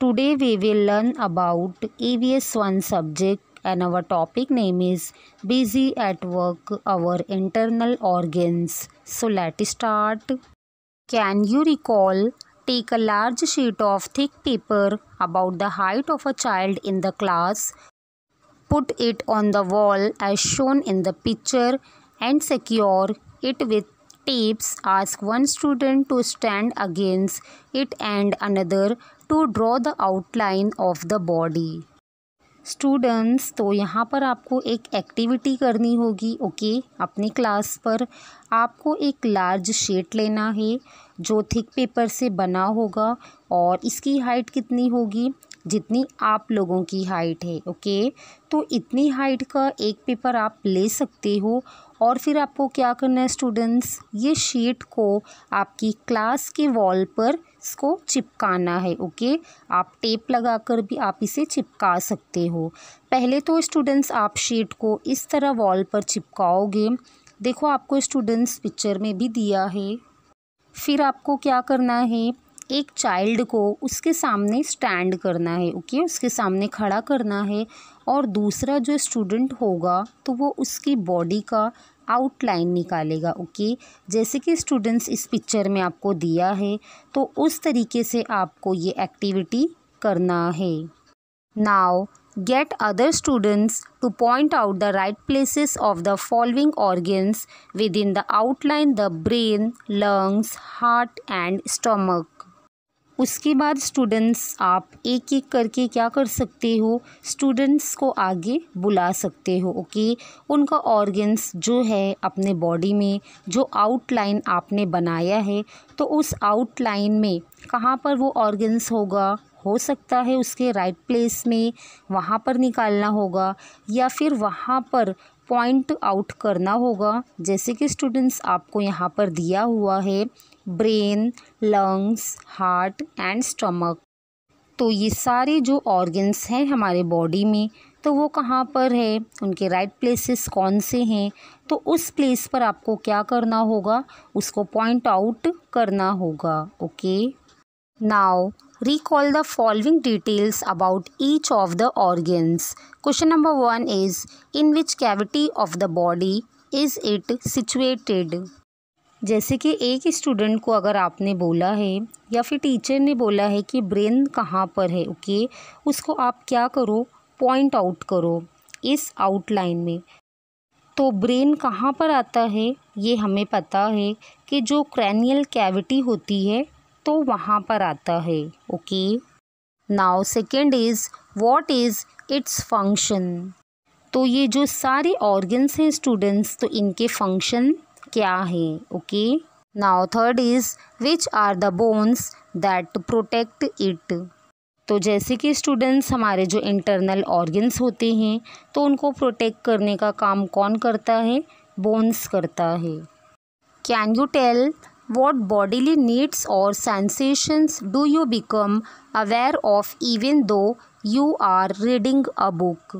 Today we will learn about EVS 1 subject and our topic name is busy at work, our internal organs. So let's start. Can you recall? Take a large sheet of thick paper about the height of a child in the class. Put it on the wall as shown in the picture and secure it with tapes. Ask one student to stand against it and another to draw the outline of the body. Students, तो यहाँ पर आपको एक activity करनी होगी। Okay, अपनी class पर आपको एक लार्ज शीट लेना है जो थिक पेपर से बना होगा और इसकी हाइट कितनी होगी, जितनी आप लोगों की हाइट है। ओके, तो इतनी हाइट का एक पेपर आप ले सकते हो और फिर आपको क्या करना है स्टूडेंट्स, ये शीट को आपकी क्लास के वॉल पर इसको चिपकाना है। ओके, आप टेप लगाकर भी आप इसे चिपका सकते हो। पहले तो स्टूडेंट्स आप शीट को इस तरह वॉल पर चिपकाओगे। देखो, आपको स्टूडेंट्स पिक्चर में भी दिया है। फिर आपको क्या करना है, एक चाइल्ड को उसके सामने स्टैंड करना है। ओके, उसके सामने खड़ा करना है और दूसरा जो स्टूडेंट होगा तो वो उसकी बॉडी का आउटलाइन निकालेगा। ओके, जैसे कि स्टूडेंट्स इस पिक्चर में आपको दिया है, तो उस तरीके से आपको ये एक्टिविटी करना है। Now get other students to point out the right places of the following organs within the outline: the brain, lungs, heart and stomach. उसके बाद स्टूडेंट्स आप एक एक करके क्या कर सकते हो, स्टूडेंट्स को आगे बुला सकते हो। ओके, उनका ऑर्गन्स जो है अपने बॉडी में जो आउटलाइन आपने बनाया है, तो उस आउटलाइन में कहाँ पर वो ऑर्गन्स होगा, हो सकता है उसके राइट प्लेस में, वहाँ पर निकालना होगा या फिर वहाँ पर पॉइंट आउट करना होगा। जैसे कि स्टूडेंट्स आपको यहाँ पर दिया हुआ है brain, lungs, heart and stomach. तो ये सारे जो ऑर्गन्स हैं हमारे बॉडी में, तो वो कहाँ पर है, उनके राइट प्लेसेस कौन से हैं, तो उस प्लेस पर आपको क्या करना होगा, उसको पॉइंट आउट करना होगा। Okay, now recall the following details about each of the organs. Question number 1 is, in which cavity of the body is it situated? जैसे कि एक स्टूडेंट को अगर आपने बोला है या फिर टीचर ने बोला है कि ब्रेन कहाँ पर है, ओके, उसको आप क्या करो, पॉइंट आउट करो इस आउटलाइन में। तो ब्रेन कहाँ पर आता है, ये हमें पता है कि जो क्रैनियल कैविटी होती है तो वहाँ पर आता है। Okay, now second is, what is its function? तो ये जो सारे ऑर्गन्स हैं स्टूडेंट्स, तो इनके फंक्शन क्या है? Okay, now third is, which are the bones that protect it? तो जैसे कि स्टूडेंट्स हमारे जो इंटरनल ऑर्गन्स होते हैं, तो उनको प्रोटेक्ट करने का काम कौन करता है, बोन्स करता है। Can you tell what bodily needs or sensations do you become aware of even though you are reading a book?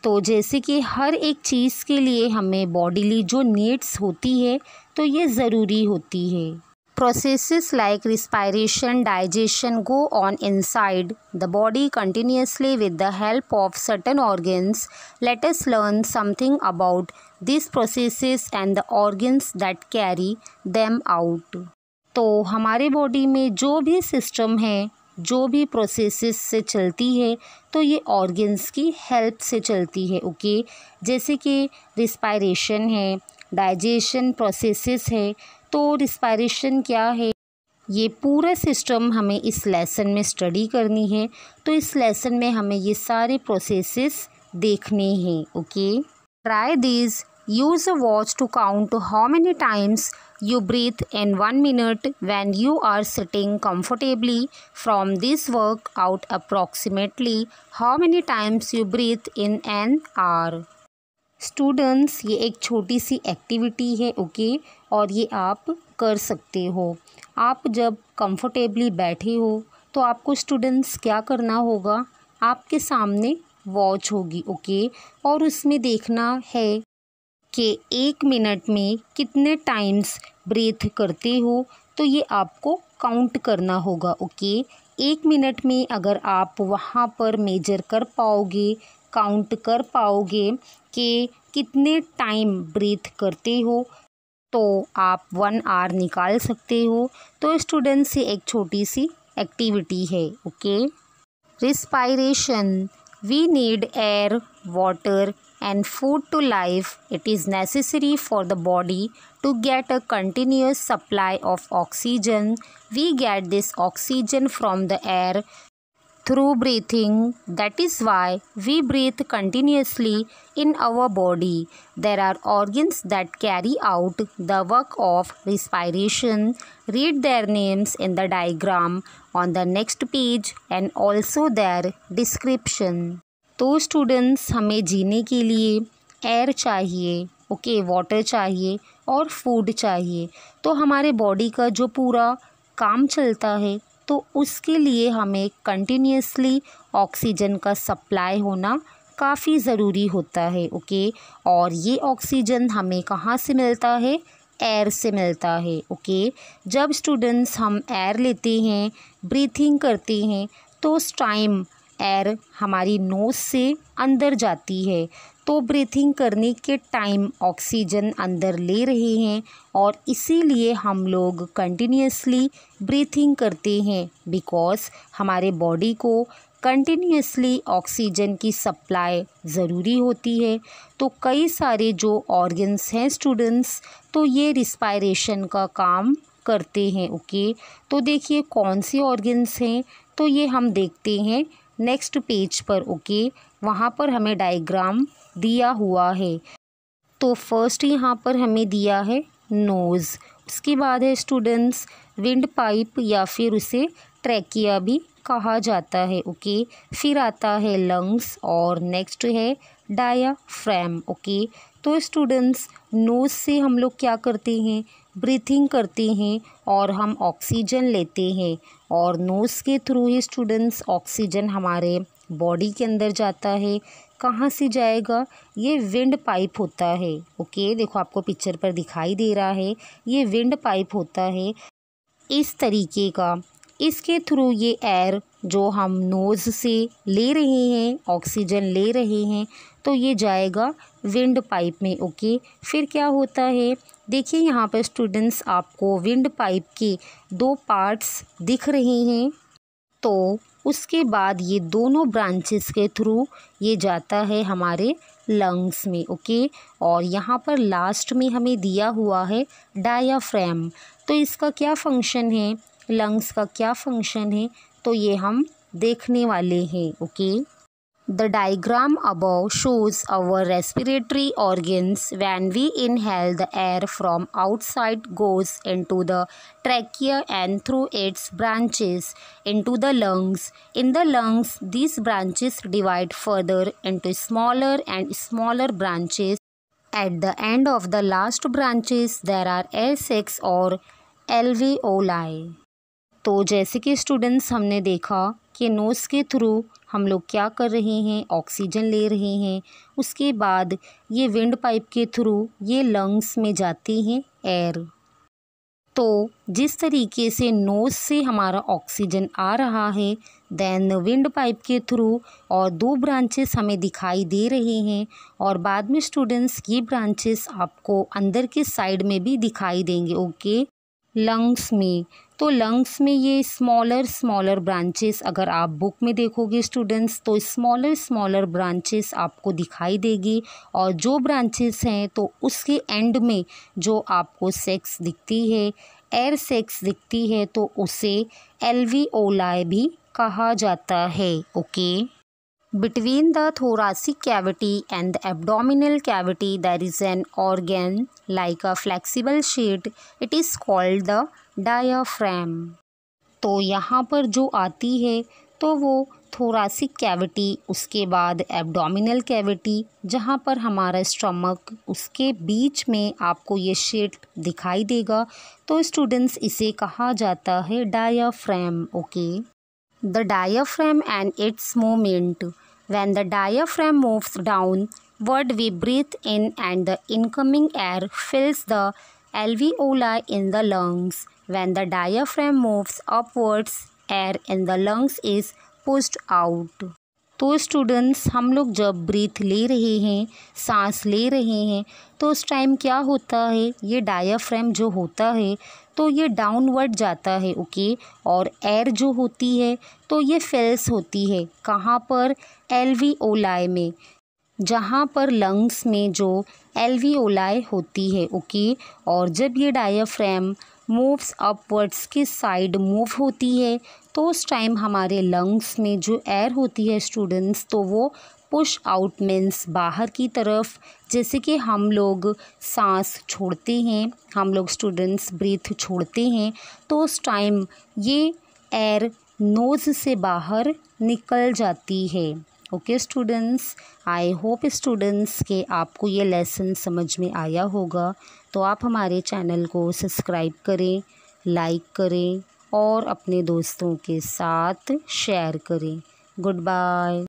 तो जैसे कि हर एक चीज़ के लिए हमें बॉडीली जो नीड्स होती है, तो ये ज़रूरी होती है। Processes like respiration, digestion go on inside the body continuously with the help of certain organs. Let us learn something about these processes and the organs that carry them out. तो हमारे body में जो भी system है, जो भी processes से चलती है, तो ये ऑर्गन्स की हेल्प से चलती है। ओके, जैसे कि रिस्पायरेशन है, डाइजेशन प्रोसेसेस है। तो रिस्पायरेशन क्या है, ये पूरा सिस्टम हमें इस लेसन में स्टडी करनी है, तो इस लेसन में हमें ये सारे प्रोसेसेस देखने हैं। Okay, try this, use a watch to count how many times you breathe in 1 minute when you are sitting comfortably. From this work out approximately how many times you breathe in an hour. Students, ये एक छोटी सी activity है। Okay, और ये आप कर सकते हो। आप जब कंफर्टेबली बैठे हो तो आपको स्टूडेंट्स क्या करना होगा, आपके सामने वॉच होगी। ओके, और उसमें देखना है कि 1 मिनट में कितने टाइम्स ब्रीथ करते हो, तो ये आपको काउंट करना होगा। ओके, 1 मिनट में अगर आप वहाँ पर मेजर कर पाओगे, काउंट कर पाओगे कि कितने टाइम ब्रीथ करते हो, तो आप 1 आवर निकाल सकते हो। तो स्टूडेंट्स ये एक छोटी सी एक्टिविटी है। Okay, respiration. We need air, water, and food to live. It is necessary for the body to get a continuous supply of oxygen. We get this oxygen from the air through breathing. That is why we breathe continuously in our body. There are organs that carry out the work of respiration. Read their names in the diagram on the next page and also their description. तो students, हमें जीने के लिए air चाहिए, okay, water चाहिए और food चाहिए। तो हमारे बॉडी का जो पूरा काम चलता है, तो उसके लिए हमें कंटिन्यूसली ऑक्सीजन का सप्लाई होना काफ़ी ज़रूरी होता है। ओके, और ये ऑक्सीजन हमें कहाँ से मिलता है? एयर से मिलता है। ओके, जब स्टूडेंट्स हम एयर लेते हैं, ब्रीथिंग करते हैं, तो उस टाइम एयर हमारी नोज़ से अंदर जाती है। तो ब्रीथिंग करने के टाइम ऑक्सीजन अंदर ले रहे हैं और इसीलिए हम लोग कंटिन्यूसली ब्रीथिंग करते हैं, बिकॉज़ हमारे बॉडी को कंटिन्यूसली ऑक्सीजन की सप्लाई ज़रूरी होती है। तो कई सारे जो ऑर्गन्स हैं स्टूडेंट्स, तो ये रिस्पायरेशन का काम करते हैं। ओके, तो देखिए कौन सी ऑर्गन्स हैं, तो ये हम देखते हैं नेक्स्ट पेज पर। ओके, वहाँ पर हमें डायग्राम दिया हुआ है। तो फर्स्ट यहाँ पर हमें दिया है नोज़, उसके बाद है स्टूडेंट्स विंड पाइप या फिर उसे ट्रैकिया भी कहा जाता है। ओके, फिर आता है लंग्स और नेक्स्ट है डायाफ्राम। ओके, तो स्टूडेंट्स नोज़ से हम लोग क्या करते हैं? ब्रीथिंग करते हैं और हम ऑक्सीजन लेते हैं और नोज़ के थ्रू ही स्टूडेंट्स ऑक्सीजन हमारे बॉडी के अंदर जाता है। कहाँ से जाएगा? ये विंड पाइप होता है। ओके, देखो आपको पिक्चर पर दिखाई दे रहा है, ये विंड पाइप होता है इस तरीके का। इसके थ्रू ये एयर जो हम नोज़ से ले रहे हैं, ऑक्सीजन ले रहे हैं, तो ये जाएगा विंड पाइप में। ओके, फिर क्या होता है? देखिए यहाँ पर स्टूडेंट्स आपको विंड पाइप के 2 पार्ट्स दिख रहे हैं। तो उसके बाद ये दोनों ब्रांचेस के थ्रू ये जाता है हमारे लंग्स में। ओके, और यहाँ पर लास्ट में हमें दिया हुआ है डायाफ्राम। तो इसका क्या फंक्शन है? लंग्स का क्या फंक्शन है? तो ये हम देखने वाले हैं। Okay, the diagram above shows our respiratory organs. When we inhale, the air from outside goes into the trachea and through its branches into the lungs. In the lungs, these branches divide further into smaller and smaller branches. At the end of the last branches, there are air sacs or alveoli. तो जैसे कि students हमने देखा कि nose के through हम लोग क्या कर रहे हैं? ऑक्सीजन ले रहे हैं। उसके बाद ये विंड पाइप के थ्रू ये लंग्स में जाती हैं एयर। तो जिस तरीके से नोज़ से हमारा ऑक्सीजन आ रहा है, देन विंड पाइप के थ्रू और 2 ब्रांचेस हमें दिखाई दे रहे हैं और बाद में स्टूडेंट्स ये ब्रांचेस आपको अंदर के साइड में भी दिखाई देंगे। ओके, लंग्स में, तो लंग्स में ये स्मॉलर ब्रांचेस अगर आप बुक में देखोगे स्टूडेंट्स, तो स्मॉलर ब्रांचेस आपको दिखाई देगी और जो ब्रांचेस हैं तो उसके एंड में जो आपको सेक्स दिखती है, एयर सेक्स दिखती है, तो उसे एल्वियोलाई भी कहा जाता है। Okay, between the thoracic cavity and the abdominal cavity there is an organ like a flexible sheet. It is called the diaphragm. तो यहाँ पर जो आती है तो वो थोरासिक कैविटी, उसके बाद एब्डोमिनल कैविटी जहाँ पर हमारा स्टमक, उसके बीच में आपको ये शीट दिखाई देगा। तो स्टूडेंट्स इसे कहा जाता है diaphragm. Okay, the diaphragm and its movement. When the diaphragm moves downward, we breathe in and the incoming air fills the alveoli in the lungs. When the diaphragm moves upwards, air in the lungs is pushed out. तो students, हम लोग जब breathe ले रहे हैं, सांस ले रहे हैं, तो उस टाइम क्या होता है, ये डायाफ्राम जो होता है तो ये डाउनवर्ड जाता है, ओके। और एयर जो होती है तो ये फिल्स होती है कहाँ पर, एल्वियोलाई में, जहाँ पर लंग्स में जो एल्वियोलाई होती है, ओके। और जब ये डायाफ्राम मूव्स अपवर्ड्स की साइड मूव होती है तो उस टाइम हमारे लंग्स में जो एयर होती है स्टूडेंट्स, तो वो पुश आउट मीन्स बाहर की तरफ। जैसे कि हम लोग सांस छोड़ते हैं, हम लोग स्टूडेंट्स ब्रीथ छोड़ते हैं, तो उस टाइम ये एयर नोज़ से बाहर निकल जाती है, okay students. I hope students के आपको ये लेसन समझ में आया होगा। तो आप हमारे चैनल को सब्सक्राइब करें, लाइक करें और अपने दोस्तों के साथ शेयर करें। Good bye.